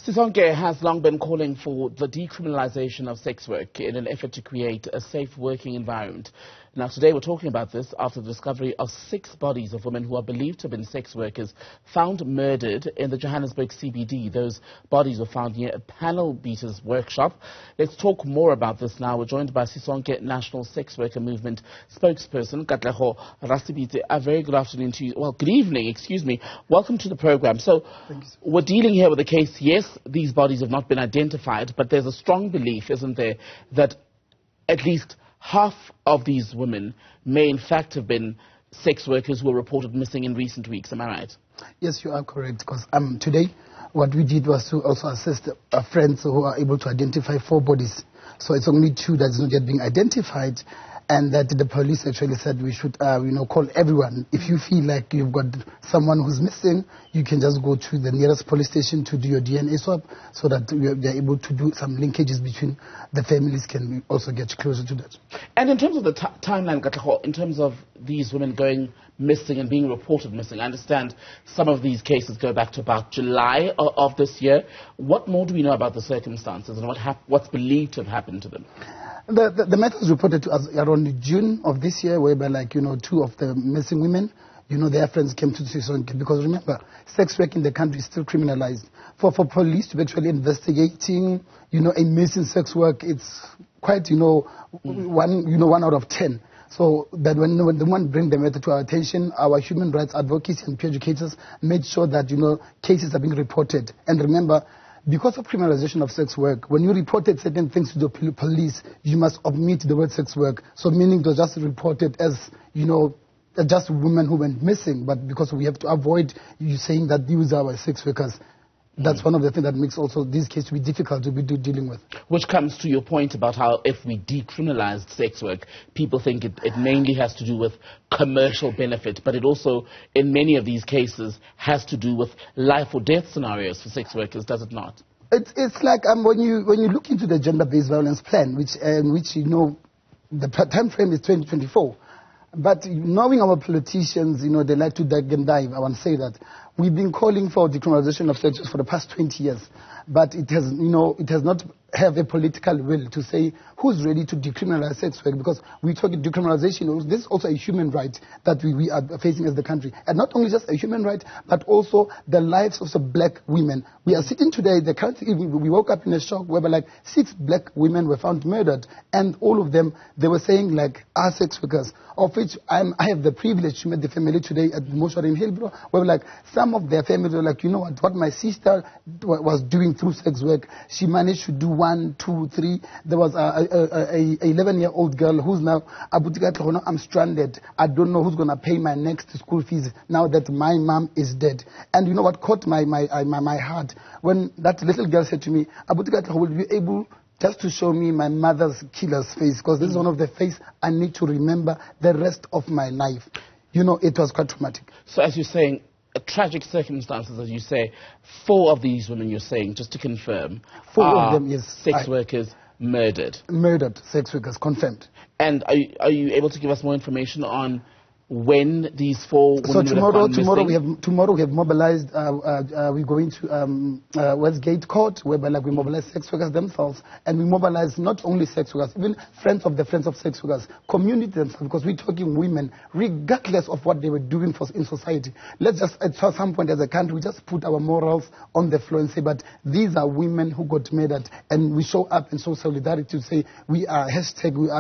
Sisonke has long been calling for the decriminalization of sex work in an effort to create a safe working environment. Now, today we're talking about this after the discovery of 6 bodies of women who are believed to have been sex workers found murdered in the Johannesburg CBD. Those bodies were found near a panel beaters workshop. Let's talk more about this now. We're joined by Sisonke National Sexworker Movement spokesperson, Katlego Rasebitse. A very good afternoon to you. Well, good evening, excuse me. Welcome to the program. So, we're dealing here with a case, yes, these bodies have not been identified, but there's a strong belief, isn't there, that at least half of these women may in fact have been sex workers who were reported missing in recent weeks. Am I right? Yes, you are correct. Because today, what we did was to also assist friends who are able to identify 4 bodies. So it's only 2 that's not yet being identified. And that the police actually said we should, call everyone. If you feel like you've got someone who's missing, you can just go to the nearest police station to do your DNA swab so that they're able to do some linkages between the families can also get closer to that. And in terms of the timeline, Katlego, in terms of these women going missing and being reported missing, I understand some of these cases go back to about July of this year. What more do we know about the circumstances and what's believed to have happened to them? The matter was reported to us around June of this year, whereby 2 of the missing women, their friends came to Sisonke. Because remember, sex work in the country is still criminalized. For police to be actually investigating, a missing sex work, it's quite, one out of 10. So that when the one bring the matter to our attention, our human rights advocacy and peer educators made sure that, cases are being reported. And remember, because of criminalization of sex work, when you reported certain things to the police, you must omit the word sex work. So meaning to just report it as, just women who went missing. But because we have to avoid you saying that these are our sex workers, that's one of the things that makes also this case to be difficult to be dealing with. Which comes to your point about how if we decriminalized sex work, people think it mainly has to do with commercial benefit, but it also, in many of these cases, has to do with life or death scenarios for sex workers, does it not? It's like when you look into the gender-based violence plan, which the time frame is 2024. But knowing our politicians, they like to dig and dive. I want to say that we've been calling for decriminalization of sex for the past 20 years, but it has not have a political will to say who's ready to decriminalize sex work, because we talk decriminalization. This is also a human right that we are facing as the country, and not only just a human right, but also the lives of some black women. We are sitting today, the country, we woke up in a shock where 6 black women were found murdered, and all of them, they were saying are sex workers, of which I have the privilege to meet the family today at the mortuary in Hillbrow, where some of their families were what my sister was doing through sex work, she managed to do 1, 2, 3. There was a 11-year-old girl who's now, I'm stranded. I don't know who's going to pay my next school fees now that my mom is dead. And you know what caught my heart? When that little girl said to me, will you be able just to show me my mother's killer's face? Because this is one of the face I need to remember the rest of my life. It was quite traumatic. So as you're saying, tragic circumstances, as you say, 4 of these women, you're saying, just to confirm, 4 of them, yes, sex workers murdered. Murdered sex workers, confirmed. And are you able to give us more information on when these 4 women so tomorrow we have mobilized, we're going to Westgate Court, whereby we mobilize sex workers themselves, and we mobilize not only sex workers, even friends of sex workers, community themselves, because we're talking women, regardless of what they were doing in society. Let's just, at some point as a country, we just put our morals on the floor and say, but these are women who got murdered, and we show up and show solidarity to say, we are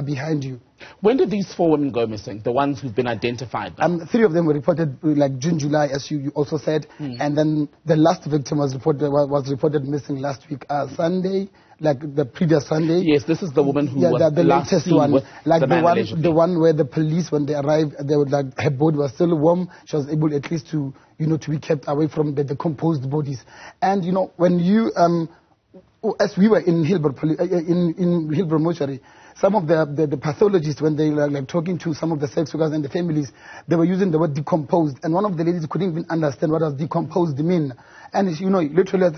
behind you. When did these 4 women go missing, the ones who've been identified? 3 of them were reported June, July, as you also said, and then the last victim was reported missing last week, Sunday, the previous Sunday. Yes, this is the woman who was the last latest seen one, with the one where the police, when they arrived, they were her body was still warm. She was able at least to to be kept away from the decomposed bodies. And when you as we were in Hillbrow mortuary, some of the pathologists, when they were talking to some of the sex workers and the families, they were using the word decomposed. And one of the ladies couldn't even understand what does decomposed mean. And literally,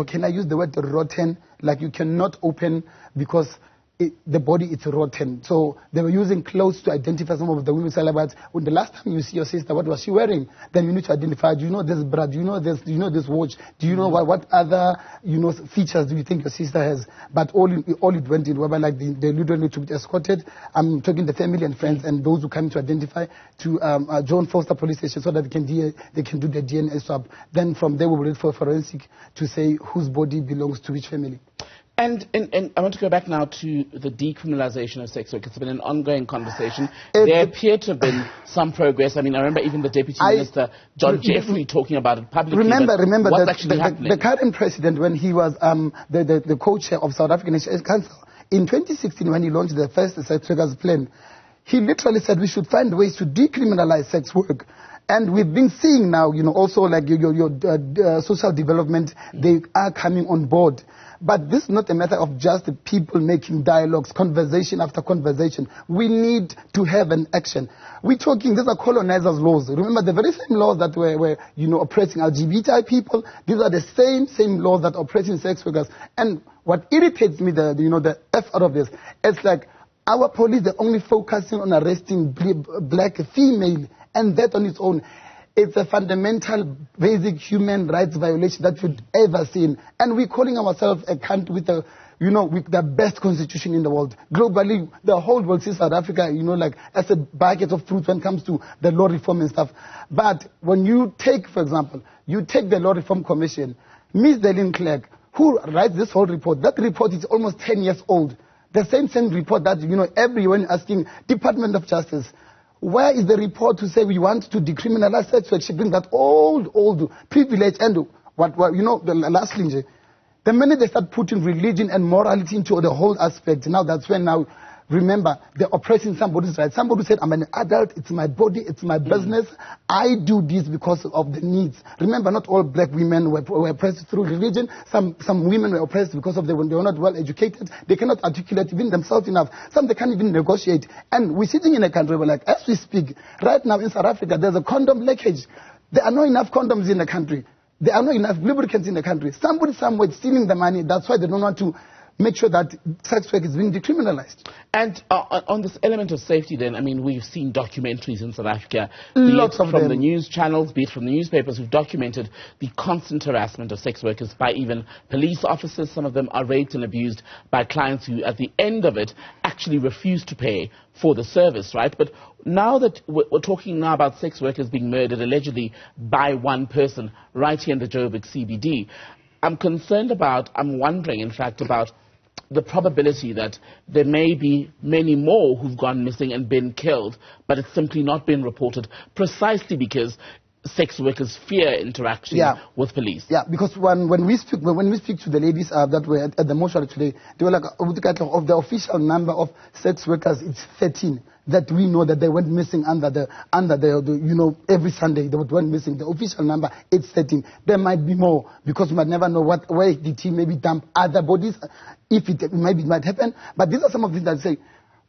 can I use the word rotten? You cannot open, because the body is rotten. So they were using clothes to identify some of the women celibates. When the last time you see your sister, what was she wearing? Then you need to identify, do you know this bra? Do you know this? Do you know this watch? Do you know what other, features do you think your sister has? But all it went in, whereby like they literally took escorted. I'm talking the family and friends and those who came to identify to John Foster police station so that they can do the DNA swab. Then from there we will wait for forensic to say whose body belongs to which family. And I want to go back now to the decriminalisation of sex work. It's been an ongoing conversation. There appear to have been some progress. I mean, I remember even the Deputy Minister, John Jeffrey, talking about it publicly. Remember what's actually happening? The current president, when he was the co-chair of South African National Council, in 2016, when he launched the first sex workers plan, he literally said we should find ways to decriminalise sex work. And we've been seeing now, also like your social development, they are coming on board. But this is not a matter of just the people making dialogues, conversation after conversation. We need to have an action. We're talking, these are colonizers' laws. Remember, the very same laws that were oppressing LGBTI people, these are the same laws that are oppressing sex workers. And what irritates me, the F out of this, it's like our police, they're only focusing on arresting black female, and that on its own. It's a fundamental, basic human rights violation that we've ever seen. And we're calling ourselves a country with with the best constitution in the world. Globally, the whole world sees South Africa, as a bucket of fruit when it comes to the law reform and stuff. But when you take, for example, the Law Reform Commission, Ms. Delin Clerk, who writes this whole report, that report is almost 10 years old. The same report that, everyone asking Department of Justice, where is the report to say we want to decriminalize sex work? She brings that old privilege and the last thing. The minute they start putting religion and morality into the whole aspect, now that's when remember, they're oppressing somebody's rights. Somebody said, I'm an adult, it's my body, it's my business. I do this because of the needs. Remember, not all black women were oppressed through religion. Some women were oppressed because they were not well educated. They cannot articulate even themselves enough. Some they can't even negotiate. And we're sitting in a country where, as we speak, right now in South Africa, there's a condom leakage. There are not enough condoms in the country. There are not enough lubricants in the country. Somebody somewhere is stealing the money. That's why they don't want to make sure that sex work is being decriminalized. And on this element of safety then, I mean, we've seen documentaries in South Africa, lots of them, from the news channels, be it from the newspapers, who've documented the constant harassment of sex workers by even police officers. Some of them are raped and abused by clients who, at the end of it, actually refuse to pay for the service, right? But now that we're talking now about sex workers being murdered allegedly by one person right here in the Joburg CBD, I'm wondering, in fact, about the probability that there may be many more who've gone missing and been killed, but it's simply not been reported, precisely because sex workers fear interaction with police. Yeah, because when we speak to the ladies that were at the mortuary today, they were like, of the official number of sex workers, it's 13 that we know that they went missing under the every Sunday they went missing. The official number, it's 13. There might be more because we might never know where the team maybe dump other bodies, if it might happen. But these are some of the things that say,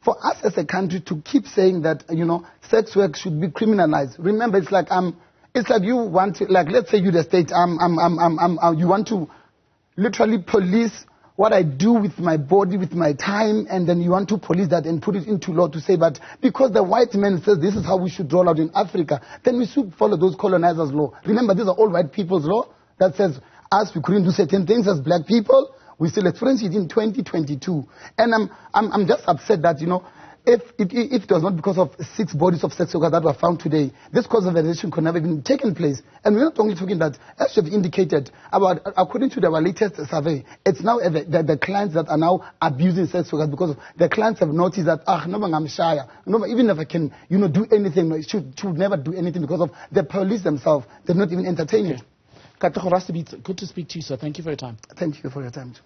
for us as a country to keep saying that sex work should be criminalized. Remember, it's like you want to, let's say you the state, you want to literally police what I do with my body, with my time, and then you want to police that and put it into law to say, but because the white man says this is how we should roll out in Africa, then we should follow those colonizers' law. Remember, these are all white people's law that says us, we couldn't do certain things as black people. We still experience it in 2022. And I'm just upset that, if it was not because of 6 bodies of sex workers that were found today, this cause of violation could never have been taken place. And we're not only talking that, as you have indicated, according to our latest survey, it's now the clients that are now abusing sex workers because the clients have noticed that, I'm shy. Even if I can, do anything, I should never do anything because of the police themselves. They're not even entertaining it. Katlego Rasebitse, good to speak to you, sir. Thank you for your time. Thank you for your time, too.